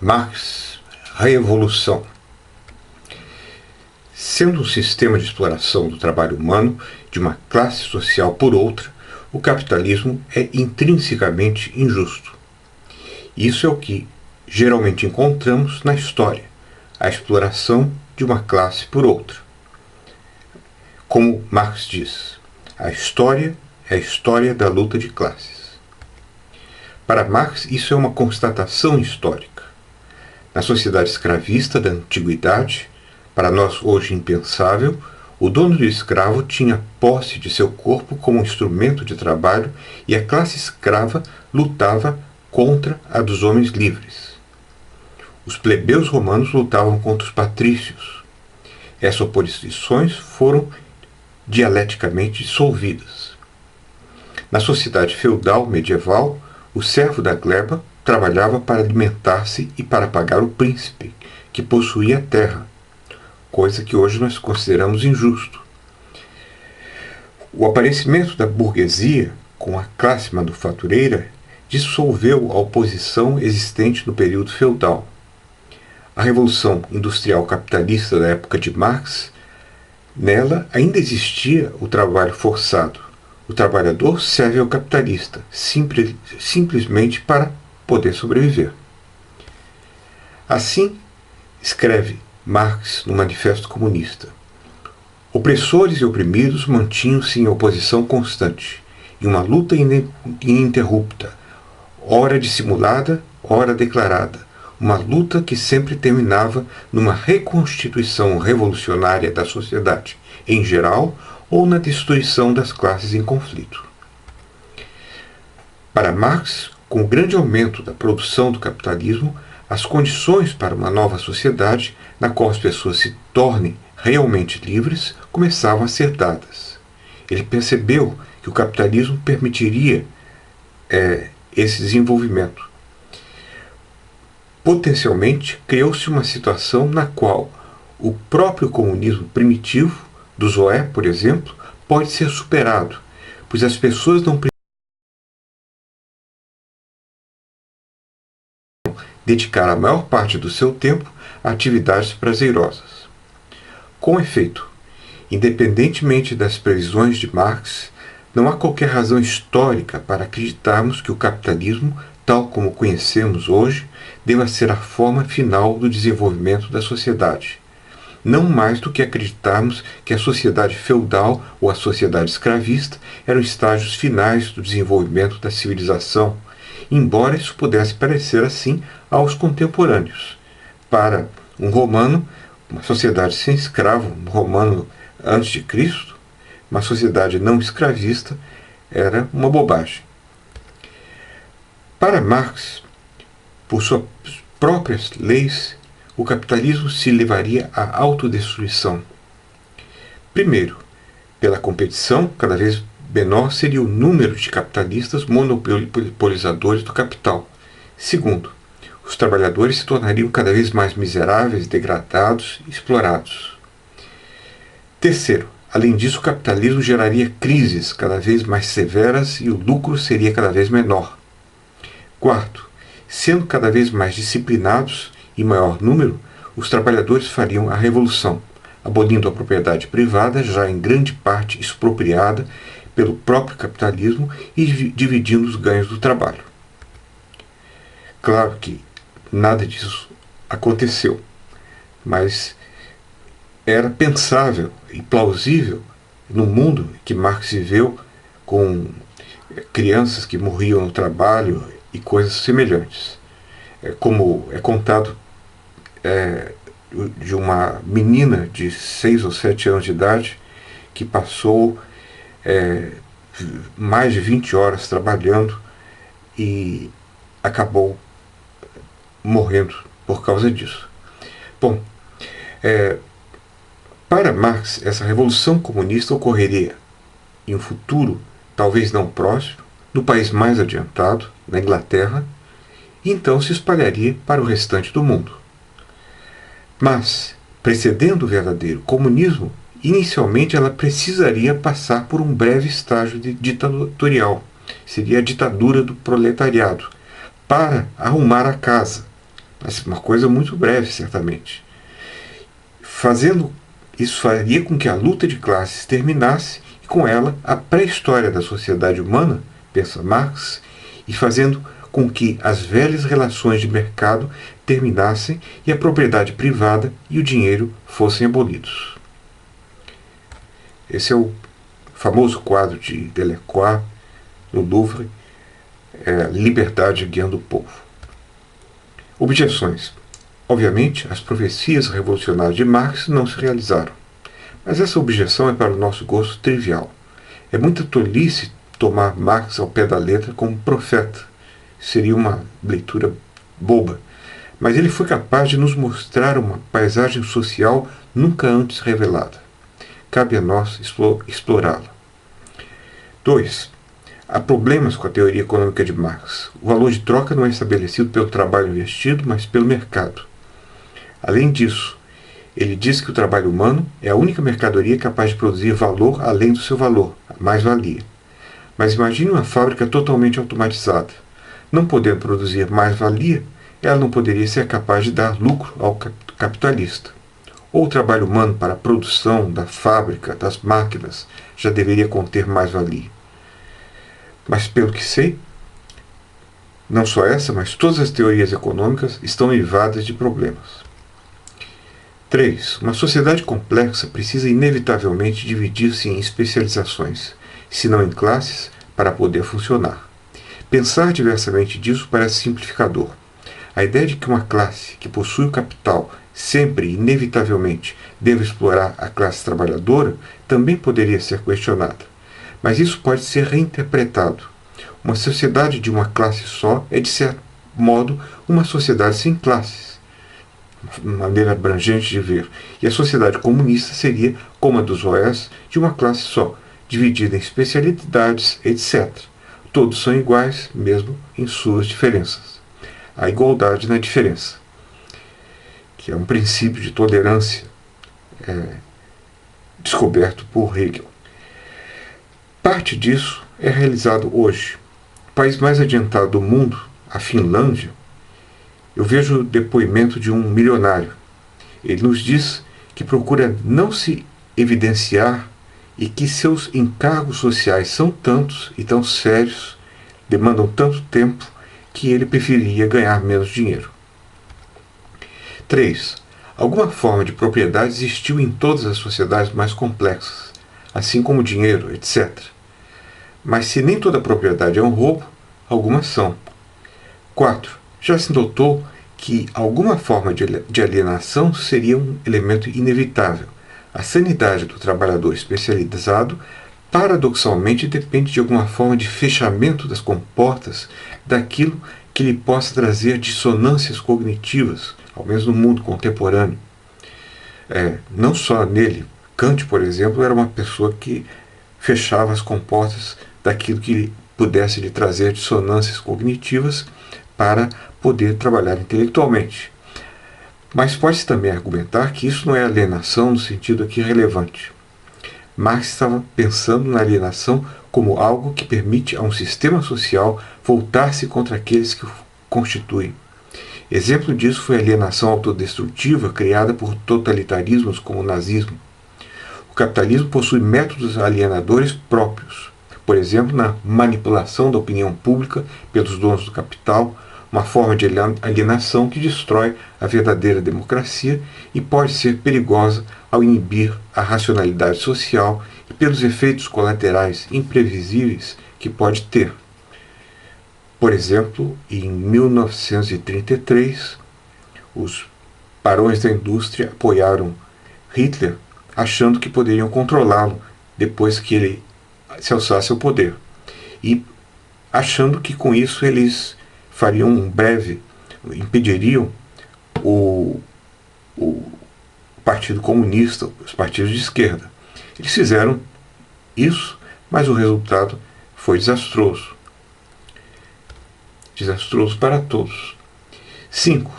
Marx, Revolução. Sendo um sistema de exploração do trabalho humano de uma classe social por outra, o capitalismo é intrinsecamente injusto. Isso é o que geralmente encontramos na história, a exploração de uma classe por outra. Como Marx diz, a história é a história da luta de classes. Para Marx, isso é uma constatação histórica. Na sociedade escravista da antiguidade, para nós hoje impensável, o dono do escravo tinha posse de seu corpo como instrumento de trabalho e a classe escrava lutava contra a dos homens livres. Os plebeus romanos lutavam contra os patrícios. Essas oposições foram dialeticamente dissolvidas. Na sociedade feudal medieval, o servo da gleba trabalhava para alimentar-se e para pagar o príncipe, que possuía a terra, coisa que hoje nós consideramos injusto. O aparecimento da burguesia com a classe manufatureira dissolveu a oposição existente no período feudal. A Revolução Industrial Capitalista da época de Marx, nela ainda existia o trabalho forçado. O trabalhador serve ao capitalista, simplesmente para poder sobreviver. Assim, escreve Marx no Manifesto Comunista: opressores e oprimidos mantinham-se em oposição constante, em uma luta ininterrupta, ora dissimulada, ora declarada, uma luta que sempre terminava numa reconstituição revolucionária da sociedade, em geral, ou na destruição das classes em conflito. Para Marx, com o grande aumento da produção do capitalismo, as condições para uma nova sociedade, na qual as pessoas se tornem realmente livres, começavam a ser dadas. Ele percebeu que o capitalismo permitiria esse desenvolvimento. Potencialmente, criou-se uma situação na qual o próprio comunismo primitivo, do Zoé, por exemplo, pode ser superado, pois as pessoas não precisam dedicar a maior parte do seu tempo a atividades prazerosas. Com efeito, independentemente das previsões de Marx, não há qualquer razão histórica para acreditarmos que o capitalismo, tal como o conhecemos hoje, deva ser a forma final do desenvolvimento da sociedade. Não mais do que acreditarmos que a sociedade feudal ou a sociedade escravista eram estágios finais do desenvolvimento da civilização, embora isso pudesse parecer assim aos contemporâneos. Para um romano, uma sociedade sem escravo, um romano antes de Cristo, uma sociedade não escravista, era uma bobagem. Para Marx, por suas próprias leis, o capitalismo se levaria à autodestruição. Primeiro, pela competição, cada vez menor seria o número de capitalistas monopolizadores do capital. Segundo, os trabalhadores se tornariam cada vez mais miseráveis, degradados e explorados. Terceiro, além disso, o capitalismo geraria crises cada vez mais severas e o lucro seria cada vez menor. Quarto, sendo cada vez mais disciplinados em maior número, os trabalhadores fariam a revolução, abolindo a propriedade privada, já em grande parte expropriada pelo próprio capitalismo, e dividindo os ganhos do trabalho. Claro que nada disso aconteceu, mas era pensável e plausível no mundo que Marx viveu, com crianças que morriam no trabalho e coisas semelhantes. Como é contado de uma menina de 6 ou 7 anos de idade que passou mais de 20 horas trabalhando e acabou morrendo por causa disso. Bom, para Marx, essa revolução comunista ocorreria em um futuro, talvez não próximo, no país mais adiantado, na Inglaterra, e então se espalharia para o restante do mundo. Mas, precedendo o verdadeiro comunismo, inicialmente ela precisaria passar por um breve estágio ditatorial, seria a ditadura do proletariado, para arrumar a casa, mas uma coisa muito breve, certamente. Fazendo isso faria com que a luta de classes terminasse e com ela a pré-história da sociedade humana, pensa Marx, e fazendo com que as velhas relações de mercado terminassem e a propriedade privada e o dinheiro fossem abolidos. Esse é o famoso quadro de Delacroix no Louvre, Liberdade guiando o povo. Objeções. Obviamente, as profecias revolucionárias de Marx não se realizaram. Mas essa objeção é para o nosso gosto trivial. É muita tolice tomar Marx ao pé da letra como profeta. Seria uma leitura boba. Mas ele foi capaz de nos mostrar uma paisagem social nunca antes revelada. Cabe a nós explorá-la. 2. Há problemas com a teoria econômica de Marx. O valor de troca não é estabelecido pelo trabalho investido, mas pelo mercado. Além disso, ele diz que o trabalho humano é a única mercadoria capaz de produzir valor além do seu valor, a mais-valia. Mas imagine uma fábrica totalmente automatizada. Não podendo produzir mais-valia, ela não poderia ser capaz de dar lucro ao capitalista. Ou o trabalho humano para a produção da fábrica, das máquinas, já deveria conter mais-valia. Mas, pelo que sei, não só essa, mas todas as teorias econômicas estão eivadas de problemas. 3. Uma sociedade complexa precisa inevitavelmente dividir-se em especializações, se não em classes, para poder funcionar. Pensar diversamente disso parece simplificador. A ideia de que uma classe que possui o capital sempre, inevitavelmente, deve explorar a classe trabalhadora também poderia ser questionada. Mas isso pode ser reinterpretado. Uma sociedade de uma classe só é, de certo modo, uma sociedade sem classes. Uma maneira abrangente de ver. E a sociedade comunista seria, como a dos OS, de uma classe só, dividida em especialidades, etc. Todos são iguais, mesmo em suas diferenças. A igualdade na diferença, que é um princípio de tolerância descoberto por Hegel. Parte disso é realizado hoje. O país mais adiantado do mundo, a Finlândia, eu vejo o depoimento de um milionário. Ele nos diz que procura não se evidenciar e que seus encargos sociais são tantos e tão sérios, demandam tanto tempo, que ele preferiria ganhar menos dinheiro. 3. Alguma forma de propriedade existiu em todas as sociedades mais complexas, assim como dinheiro, etc. Mas se nem toda propriedade é um roubo, algumas são. 4. Já se notou que alguma forma de alienação seria um elemento inevitável. A sanidade do trabalhador especializado, paradoxalmente, depende de alguma forma de fechamento das comportas daquilo que lhe possa trazer dissonâncias cognitivas, ao menos no mundo contemporâneo. Não só nele. Kant, por exemplo, era uma pessoa que fechava as comportas daquilo que pudesse lhe trazer dissonâncias cognitivas para poder trabalhar intelectualmente. Mas pode-se também argumentar que isso não é alienação no sentido aqui relevante. Marx estava pensando na alienação como algo que permite a um sistema social voltar-se contra aqueles que o constituem. Exemplo disso foi a alienação autodestrutiva criada por totalitarismos como o nazismo. O capitalismo possui métodos alienadores próprios, por exemplo, na manipulação da opinião pública pelos donos do capital, uma forma de alienação que destrói a verdadeira democracia e pode ser perigosa ao inibir a racionalidade social e pelos efeitos colaterais imprevisíveis que pode ter. Por exemplo, em 1933, os barões da indústria apoiaram Hitler, achando que poderiam controlá-lo depois que ele se alçasse ao poder, e achando que com isso eles fariam impediriam o Partido Comunista, os partidos de esquerda. Eles fizeram isso, mas o resultado foi desastroso. Desastroso para todos. 5.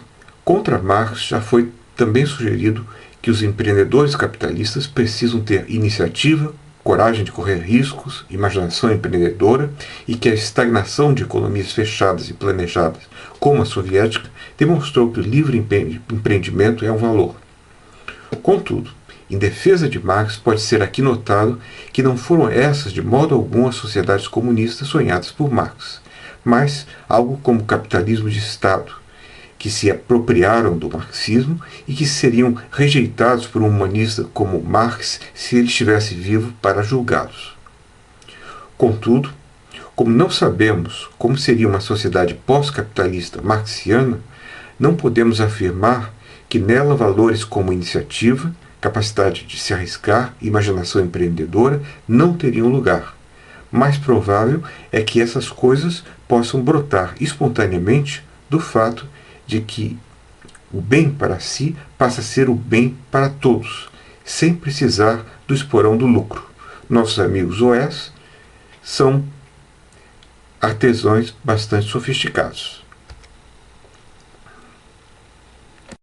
Contra Marx já foi também sugerido que os empreendedores capitalistas precisam ter iniciativa, coragem de correr riscos, imaginação empreendedora e que a estagnação de economias fechadas e planejadas, como a soviética, demonstrou que o livre empreendimento é um valor. Contudo, em defesa de Marx, pode ser aqui notado que não foram essas de modo algum as sociedades comunistas sonhadas por Marx, mas algo como o capitalismo de Estado, que se apropriaram do marxismo e que seriam rejeitados por um humanista como Marx se ele estivesse vivo para julgá-los. Contudo, como não sabemos como seria uma sociedade pós-capitalista marxiana, não podemos afirmar que nela valores como iniciativa, capacidade de se arriscar e imaginação empreendedora não teriam lugar. Mais provável é que essas coisas possam brotar espontaneamente do fato de que o bem para si passa a ser o bem para todos, sem precisar do esporão do lucro. Nossos amigos OS são artesãos bastante sofisticados.